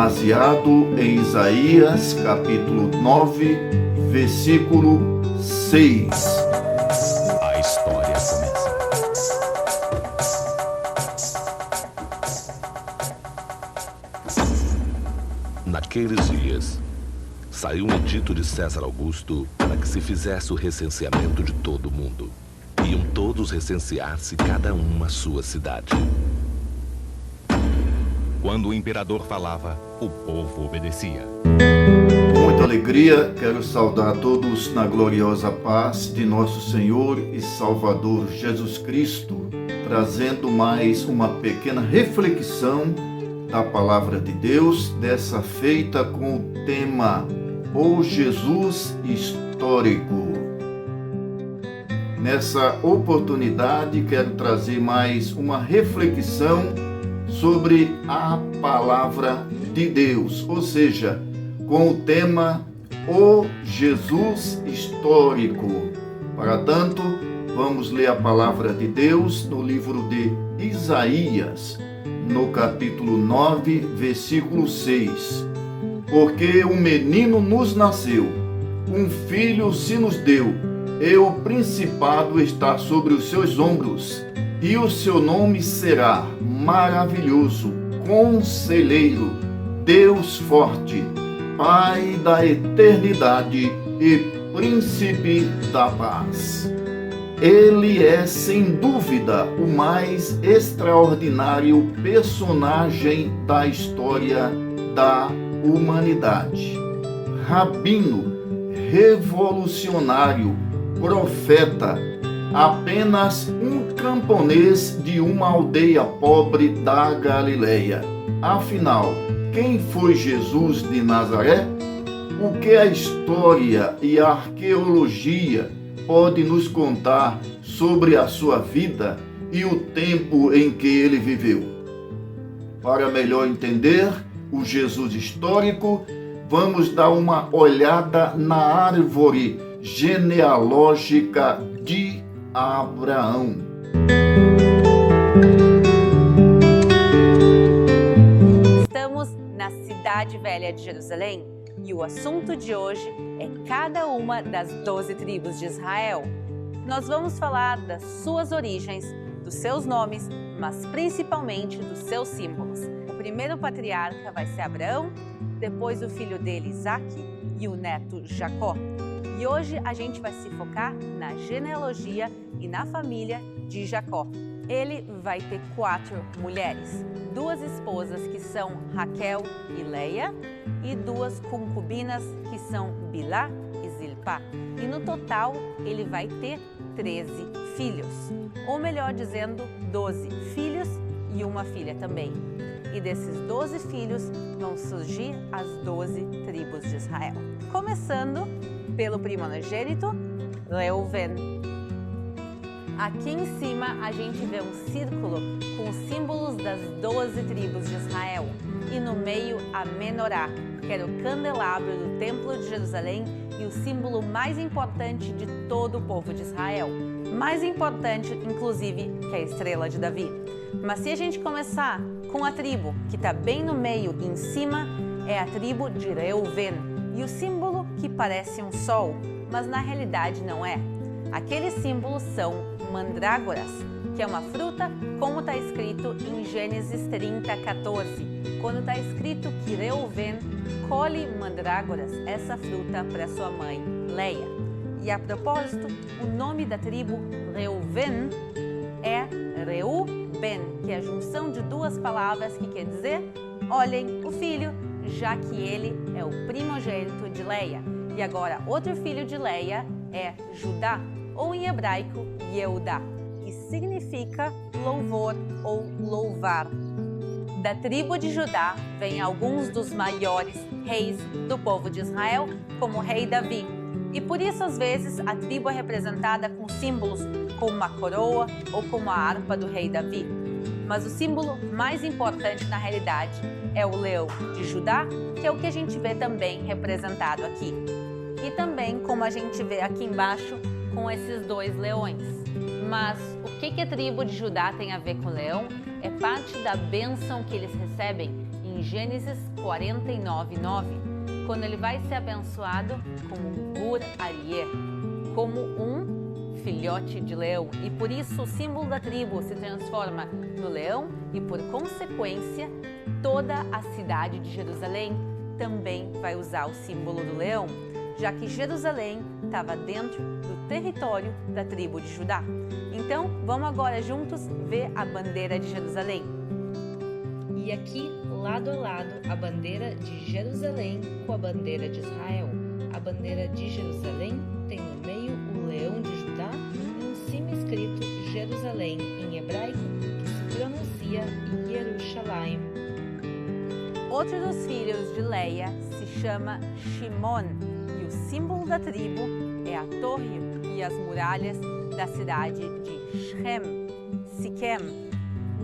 baseado em Isaías, capítulo 9, versículo 6. A história começa. Naqueles dias, saiu um edito de César Augusto para que se fizesse o recenseamento de todo o mundo. Iam todos recensear-se, cada um a sua cidade. Quando o imperador falava, o povo obedecia. Com muita alegria, quero saudar todos na gloriosa paz de nosso Senhor e Salvador Jesus Cristo, trazendo mais uma pequena reflexão da Palavra de Deus, dessa feita com o tema O Jesus Histórico. Nessa oportunidade, quero trazer mais uma reflexão sobre a Palavra de Deus, ou seja, com o tema O Jesus Histórico. Para tanto, vamos ler a Palavra de Deus no livro de Isaías, no capítulo 9, versículo 6. Porque um menino nos nasceu, um filho se nos deu, e o principado está sobre os seus ombros, e o seu nome será Maravilhoso, Conselheiro, Deus Forte, Pai da Eternidade e Príncipe da Paz. Ele é, sem dúvida, o mais extraordinário personagem da história da humanidade. Rabino, revolucionário, profeta, apenas um camponês de uma aldeia pobre da Galileia. Afinal, quem foi Jesus de Nazaré? O que a história e a arqueologia pode nos contar sobre a sua vida e o tempo em que ele viveu? Para melhor entender o Jesus histórico, vamos dar uma olhada na árvore genealógica de Abraão. Estamos na cidade velha de Jerusalém e o assunto de hoje é cada uma das 12 tribos de Israel. Nós vamos falar das suas origens, dos seus nomes, mas principalmente dos seus símbolos. O primeiro patriarca vai ser Abraão, depois o filho dele Isaque e o neto Jacó. E hoje a gente vai se focar na genealogia e na família de Jacó. Ele vai ter 4 mulheres, 2 esposas que são Raquel e Leia e 2 concubinas que são Bilá e Zilpá. E no total ele vai ter 13 filhos, ou melhor dizendo, 12 filhos e uma filha também. E desses 12 filhos vão surgir as 12 tribos de Israel. Começando pelo primogênito, Reuven. Aqui em cima a gente vê um círculo com os símbolos das 12 tribos de Israel. E no meio a menorá, que era o candelabro do Templo de Jerusalém e o símbolo mais importante de todo o povo de Israel. Mais importante, inclusive, que a estrela de Davi. Mas se a gente começar com a tribo que está bem no meio e em cima, é a tribo de Reuven. E o símbolo que parece um sol, mas na realidade não é. Aqueles símbolos são mandrágoras, que é uma fruta, como está escrito em Gênesis 30:14, quando está escrito que Reuven colhe mandrágoras, essa fruta, para sua mãe Leia. E a propósito, o nome da tribo Reuven é Reuben, que é a junção de 2 palavras que quer dizer olhem o filho, já que ele é o primogênito de Leia. E agora outro filho de Leia é Judá, ou em hebraico Yehudá, que significa louvor ou louvar. Da tribo de Judá vêm alguns dos maiores reis do povo de Israel, como o rei Davi. E por isso, às vezes, a tribo é representada com símbolos como uma coroa ou como a harpa do rei Davi. Mas o símbolo mais importante na realidade é o leão de Judá, que é o que a gente vê também representado aqui. E também, como a gente vê aqui embaixo, com esses 2 leões. Mas o que a tribo de Judá tem a ver com o leão? É parte da bênção que eles recebem em em Gênesis 49:9, quando ele vai ser abençoado como Gur Aryeh, como um filhote de leão. E por isso o símbolo da tribo se transforma no leão e, por consequência, toda a cidade de Jerusalém também vai usar o símbolo do leão, já que Jerusalém estava dentro do território da tribo de Judá. Então, vamos agora juntos ver a bandeira de Jerusalém. E aqui, lado a lado, a bandeira de Jerusalém com a bandeira de Israel. A bandeira de Jerusalém tem no meio o leão de Judá e em cima escrito Jerusalém em hebraico, que se pronuncia Yerushalayim. Outro dos filhos de Leia se chama Shimon, e o símbolo da tribo é a torre e as muralhas da cidade de Siquém.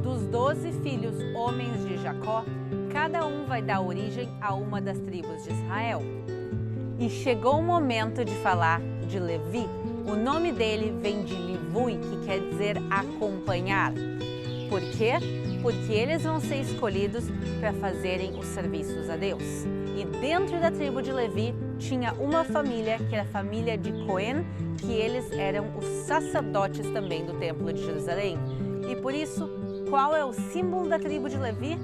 Dos 12 filhos homens de Jacó, cada um vai dar origem a uma das tribos de Israel. E chegou o momento de falar de Levi. O nome dele vem de Livui, que quer dizer acompanhar. Por quê? Porque eles vão ser escolhidos para fazerem os serviços a Deus. E dentro da tribo de Levi tinha uma família, que era a família de Cohen, que eles eram os sacerdotes também do Templo de Jerusalém. E por isso, qual é o símbolo da tribo de Levi?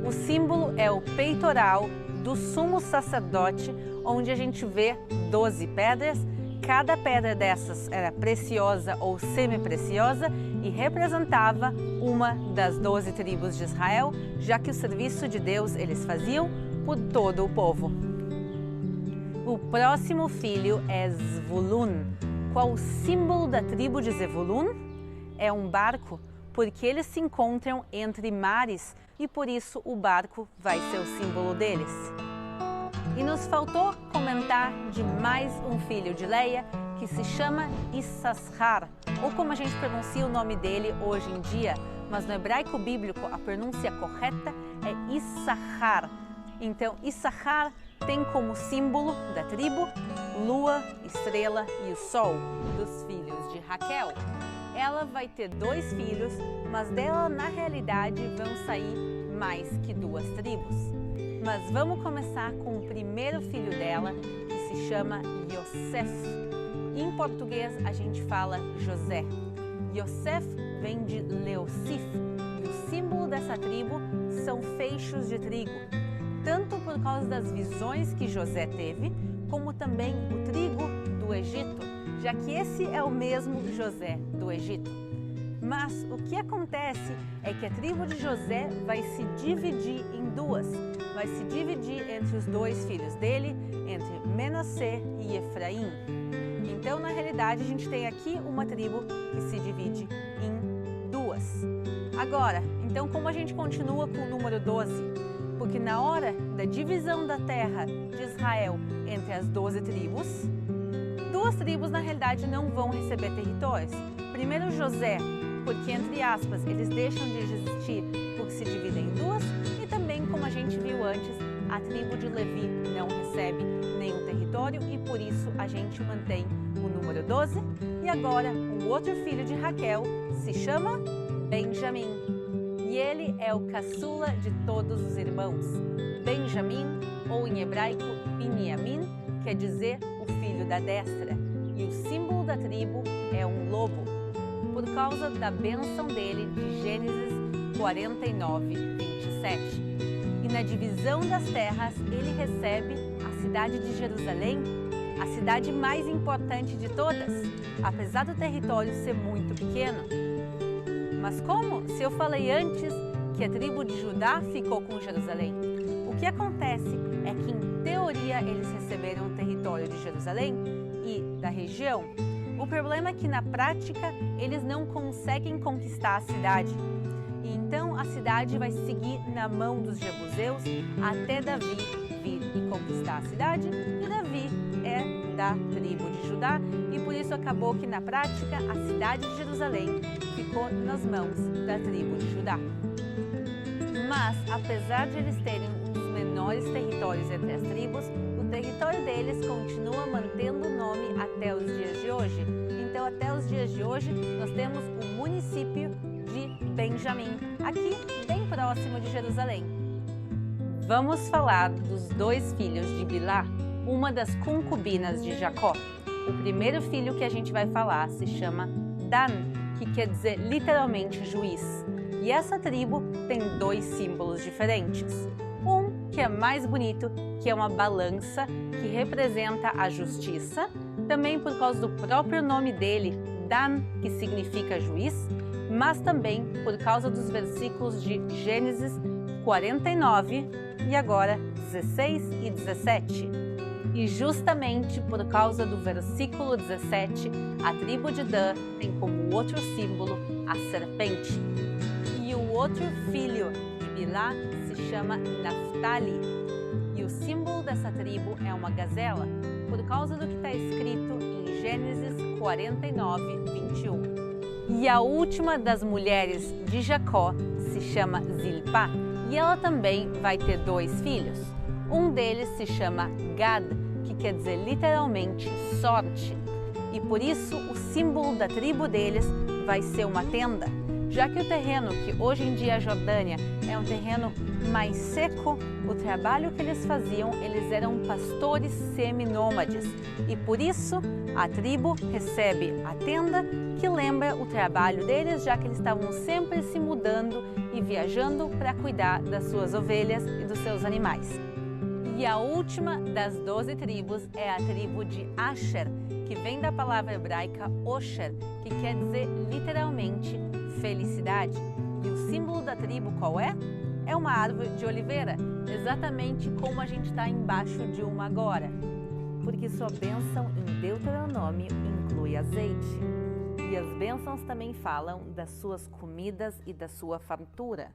O símbolo é o peitoral do sumo sacerdote, onde a gente vê 12 pedras. Cada pedra dessas era preciosa ou semi-preciosa e representava uma das 12 tribos de Israel, já que o serviço de Deus eles faziam por todo o povo. O próximo filho é Zvulun. Qual o símbolo da tribo de Zevulun? É um barco, porque eles se encontram entre mares e por isso o barco vai ser o símbolo deles. E nos faltou comentar de mais um filho de Leia, que se chama Issachar, ou como a gente pronuncia o nome dele hoje em dia, mas no hebraico bíblico a pronúncia correta é Issachar. Então, Issachar tem como símbolo da tribo lua, estrela e o sol, dos filhos de Raquel. Ela vai ter 2 filhos, mas dela na realidade vão sair mais que 2 tribos. Mas vamos começar com o primeiro filho dela, que se chama Yosef. Em português a gente fala José. Yosef vem de Leosif e o símbolo dessa tribo são feixes de trigo, tanto por causa das visões que José teve, como também o trigo do Egito, já que esse é o mesmo José do Egito. Mas o que acontece é que a tribo de José vai se dividir em 2. Vai se dividir entre os 2 filhos dele, entre Menassé e Efraim. Então, na realidade, a gente tem aqui uma tribo que se divide em 2. Agora, então como a gente continua com o número 12? Porque na hora da divisão da terra de Israel entre as 12 tribos, 2 tribos na realidade não vão receber territórios. Primeiro José, porque entre aspas eles deixam de existir porque se dividem em 2, e também, como a gente viu antes, a tribo de Levi não recebe nenhum território e por isso a gente mantém o número 12. E agora o outro filho de Raquel se chama Benjamim. E ele é o caçula de todos os irmãos. Benjamim, ou em hebraico Binyamin, quer dizer o filho da destra. E o símbolo da tribo é um lobo, por causa da bênção dele de Gênesis 49:27. E na divisão das terras ele recebe a cidade de Jerusalém, a cidade mais importante de todas, apesar do território ser muito pequeno. Mas como? Se eu falei antes que a tribo de Judá ficou com Jerusalém. O que acontece é que, em teoria, eles receberam o território de Jerusalém e da região. O problema é que, na prática, eles não conseguem conquistar a cidade. E então, a cidade vai seguir na mão dos jebuseus até Davi vir e conquistar a cidade. E Davi é da tribo de Judá e por isso acabou que, na prática, a cidade de Jerusalém ficou nas mãos da tribo de Judá. Mas, apesar de eles terem um dos menores territórios entre as tribos, o território deles continua mantendo o nome até os dias de hoje. Então, até os dias de hoje, nós temos o município de Benjamim, aqui bem próximo de Jerusalém. vamos falar dos dois filhos de Bilhá, uma das concubinas de Jacó. O primeiro filho que a gente vai falar se chama Dan, que quer dizer literalmente juiz. E essa tribo tem dois símbolos diferentes. Um que é mais bonito, que é uma balança, que representa a justiça, também por causa do próprio nome dele, Dan, que significa juiz, mas também por causa dos versículos de Gênesis 49 e agora 16 e 17. E justamente por causa do versículo 17, a tribo de Dan tem como outro símbolo a serpente. E o outro filho de Bilhá se chama Naftali. E o símbolo dessa tribo é uma gazela, por causa do que está escrito em Gênesis 49, 21. E a última das mulheres de Jacó se chama Zilpá, e ela também vai ter dois filhos. Um deles se chama Gad, que quer dizer literalmente sorte. E por isso o símbolo da tribo deles vai ser uma tenda, já que o terreno que hoje em dia é a Jordânia é um terreno mais seco. O trabalho que eles faziam, eles eram pastores seminômades, e por isso a tribo recebe a tenda, que lembra o trabalho deles, já que eles estavam sempre se mudando e viajando para cuidar das suas ovelhas e dos seus animais. E a última das 12 tribos é a tribo de Asher, que vem da palavra hebraica Osher, que quer dizer literalmente felicidade. E o símbolo da tribo qual é? É uma árvore de oliveira, exatamente como a gente está embaixo de uma agora. Porque sua bênção em Deuteronômio inclui azeite. E as bênçãos também falam das suas comidas e da sua fartura.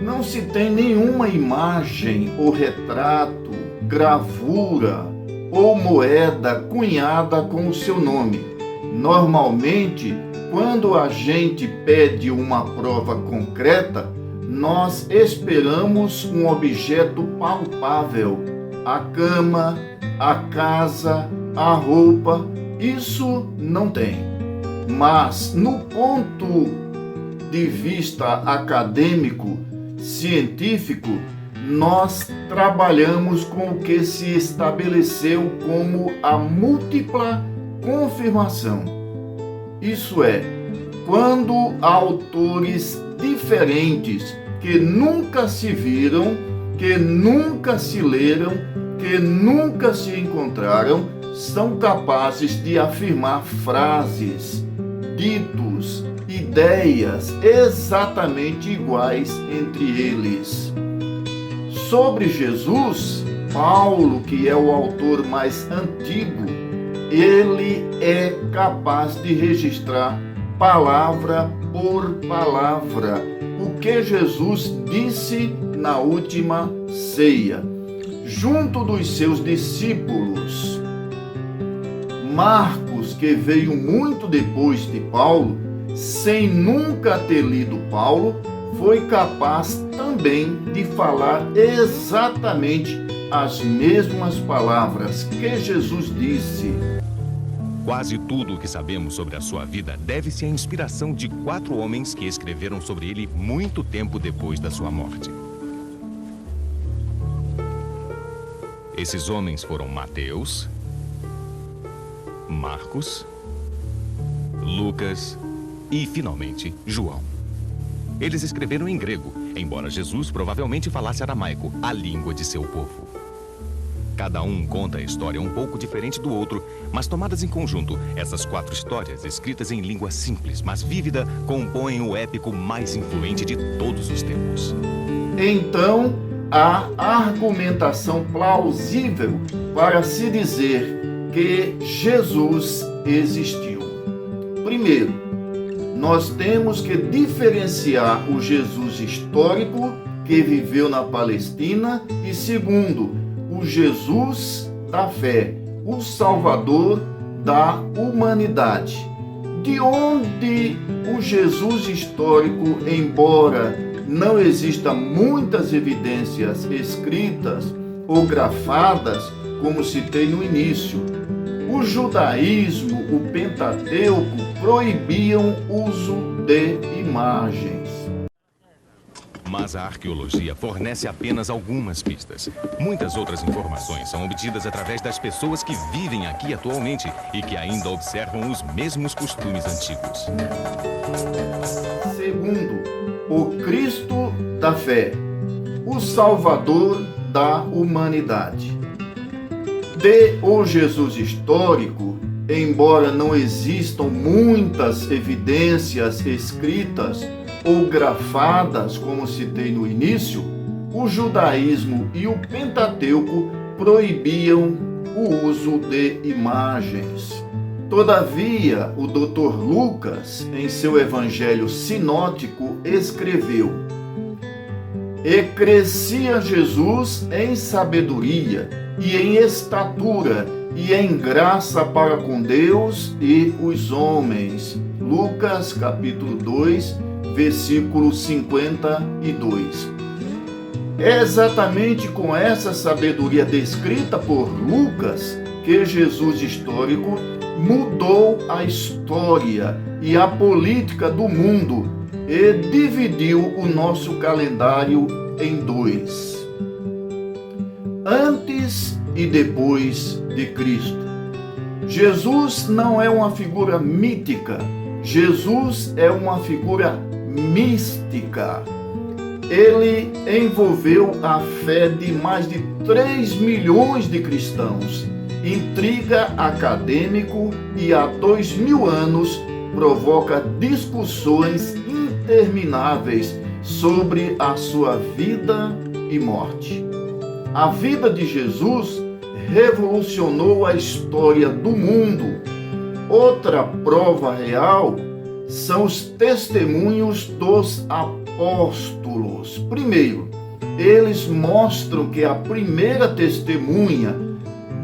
Não se tem nenhuma imagem ou retrato, gravura ou moeda cunhada com o seu nome. Normalmente, quando a gente pede uma prova concreta, nós esperamos um objeto palpável. A cama, a casa, a roupa, isso não tem. Mas no ponto de vista acadêmico, científico, nós trabalhamos com o que se estabeleceu como a múltipla confirmação. Isso é, quando autores diferentes que nunca se viram, que nunca se leram, que nunca se encontraram, são capazes de afirmar frases, ditos, ideias exatamente iguais entre eles. Sobre Jesus, Paulo, que é o autor mais antigo, ele é capaz de registrar palavra por palavra o que Jesus disse na última ceia, junto dos seus discípulos. Marcos, que veio muito depois de Paulo, sem nunca ter lido Paulo, foi capaz também de falar exatamente as mesmas palavras que Jesus disse. Quase tudo o que sabemos sobre a sua vida deve-se à inspiração de 4 homens que escreveram sobre ele muito tempo depois da sua morte. Esses homens foram Mateus, Marcos, Lucas e, finalmente, João. Eles escreveram em grego, embora Jesus provavelmente falasse aramaico, a língua de seu povo. Cada um conta a história um pouco diferente do outro, mas tomadas em conjunto, essas 4 histórias, escritas em língua simples, mas vívida, compõem o épico mais influente de todos os tempos. Então, há argumentação plausível para se dizer que Jesus existiu. Primeiro, nós temos que diferenciar o Jesus histórico que viveu na Palestina e, segundo, o Jesus da fé, o Salvador da humanidade. De onde o Jesus histórico, embora não exista muitas evidências escritas ou grafadas, como citei no início, o judaísmo, o Pentateuco proibiam o uso de imagens. Mas a arqueologia fornece apenas algumas pistas. Muitas outras informações são obtidas através das pessoas que vivem aqui atualmente e que ainda observam os mesmos costumes antigos. Segundo, o Cristo da fé, o Salvador da humanidade. O Jesus histórico, embora não existam muitas evidências escritas ou grafadas, como citei no início, o judaísmo e o Pentateuco proibiam o uso de imagens. Todavia, o Dr. Lucas, em seu Evangelho sinótico, escreveu: "E crescia Jesus em sabedoria e em estatura e em graça para com Deus e os homens." Lucas capítulo 2, versículo 52. É exatamente com essa sabedoria descrita por Lucas que Jesus histórico mudou a história e a política do mundo e dividiu o nosso calendário em dois: antes e depois de Cristo. Jesus não é uma figura mítica, Jesus é uma figura mística. Ele envolveu a fé de mais de 3 milhões de cristãos. Intriga acadêmico e há 2000 anos provoca discussões intermináveis sobre a sua vida e morte. A vida de Jesus revolucionou a história do mundo. Outra prova real são os testemunhos dos apóstolos. Primeiro, eles mostram que a primeira testemunha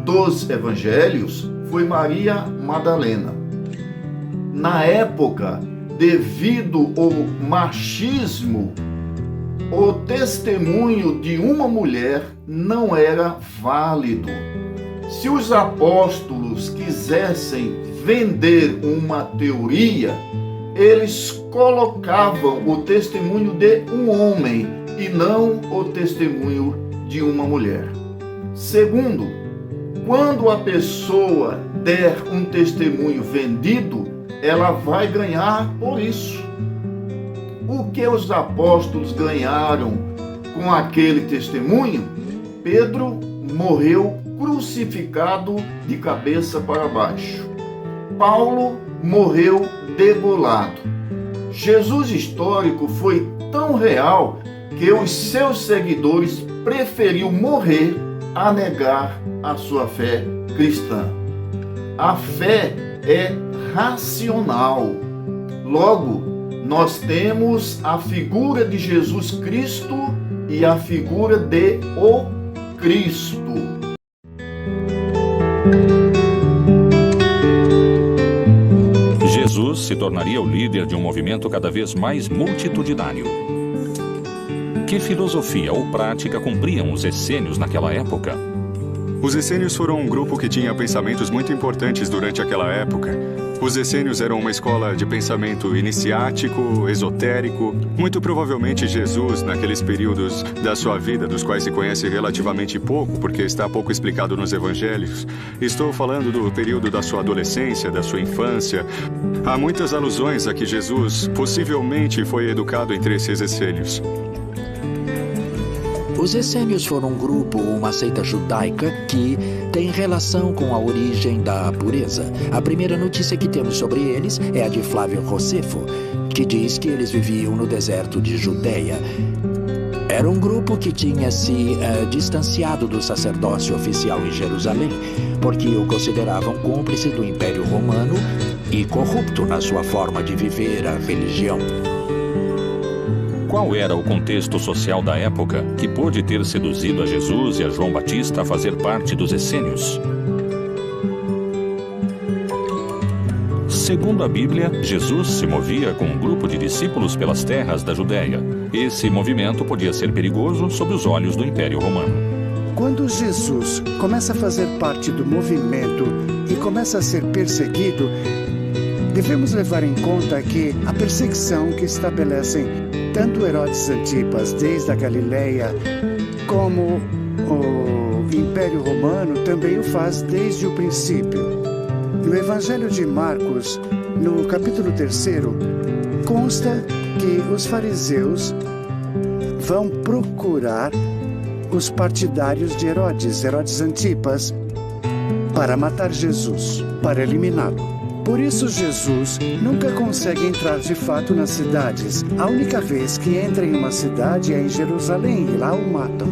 dos evangelhos foi Maria Madalena. Na época, devido ao machismo, o testemunho de uma mulher não era válido. Se os apóstolos quisessem vender uma teoria, eles colocavam o testemunho de um homem e não o testemunho de uma mulher. Segundo, quando a pessoa der um testemunho vendido, ela vai ganhar por isso. O que os apóstolos ganharam com aquele testemunho? Pedro morreu crucificado de cabeça para baixo. Paulo morreu degolado. Jesus histórico foi tão real que os seus seguidores preferiram morrer a negar a sua fé cristã. A fé é racional. Logo, nós temos a figura de Jesus Cristo e a figura de o Cristo. Jesus se tornaria o líder de um movimento cada vez mais multitudinário. Que filosofia ou prática cumpriam os essênios naquela época? Os essênios foram um grupo que tinha pensamentos muito importantes durante aquela época. Os essênios eram uma escola de pensamento iniciático, esotérico. Muito provavelmente Jesus, naqueles períodos da sua vida, dos quais se conhece relativamente pouco, porque está pouco explicado nos evangelhos. Estou falando do período da sua adolescência, da sua infância. Há muitas alusões a que Jesus possivelmente foi educado entre esses essênios. Os essênios foram um grupo, uma seita judaica que tem relação com a origem da pureza. A primeira notícia que temos sobre eles é a de Flávio Josefo, que diz que eles viviam no deserto de Judeia. Era um grupo que tinha se distanciado do sacerdócio oficial em Jerusalém, porque o consideravam cúmplice do Império Romano e corrupto na sua forma de viver a religião. Qual era o contexto social da época que pôde ter seduzido a Jesus e a João Batista a fazer parte dos essênios? Segundo a Bíblia, Jesus se movia com um grupo de discípulos pelas terras da Judéia. Esse movimento podia ser perigoso sob os olhos do Império Romano. Quando Jesus começa a fazer parte do movimento e começa a ser perseguido, devemos levar em conta que a perseguição que estabelecem tanto Herodes Antipas, desde a Galileia, como o Império Romano também o faz desde o princípio. No Evangelho de Marcos, no capítulo 3, consta que os fariseus vão procurar os partidários de Herodes Antipas, para matar Jesus, para eliminá-lo. Por isso, Jesus nunca consegue entrar de fato nas cidades. A única vez que entra em uma cidade é em Jerusalém, e lá o matam.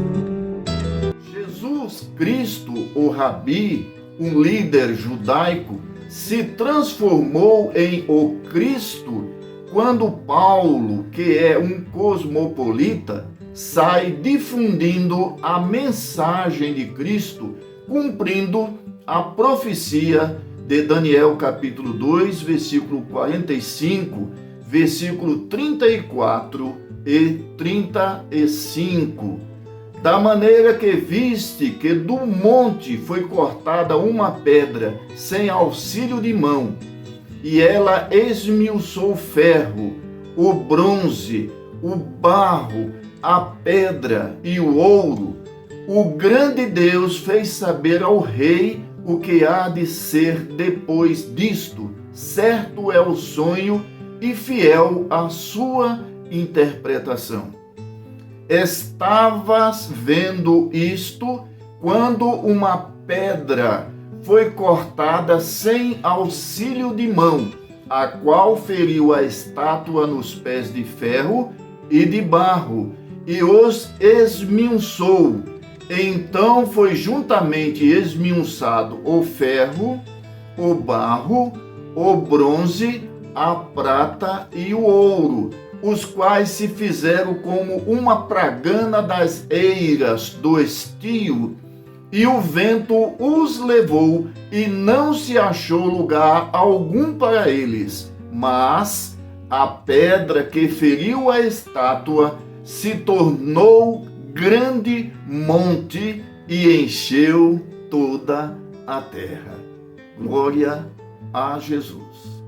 Jesus Cristo, o Rabi, um líder judaico, se transformou em o Cristo quando Paulo, que é um cosmopolita, sai difundindo a mensagem de Cristo, cumprindo a profecia de Daniel capítulo 2, versículo 45, versículo 34 e 35. Da maneira que viste que do monte foi cortada uma pedra sem auxílio de mão, e ela esmiuçou o ferro, o bronze, o barro, a pedra e o ouro, o grande Deus fez saber ao rei o que há de ser depois disto. Certo é o sonho e fiel a sua interpretação. Estavas vendo isto quando uma pedra foi cortada sem auxílio de mão, a qual feriu a estátua nos pés de ferro e de barro, e os esmiuçou. Então foi juntamente esmiuçado o ferro, o barro, o bronze, a prata e o ouro, os quais se fizeram como uma pragana das eiras do estio, e o vento os levou, e não se achou lugar algum para eles. Mas a pedra que feriu a estátua se tornou grande monte e encheu toda a terra. Glória a Jesus.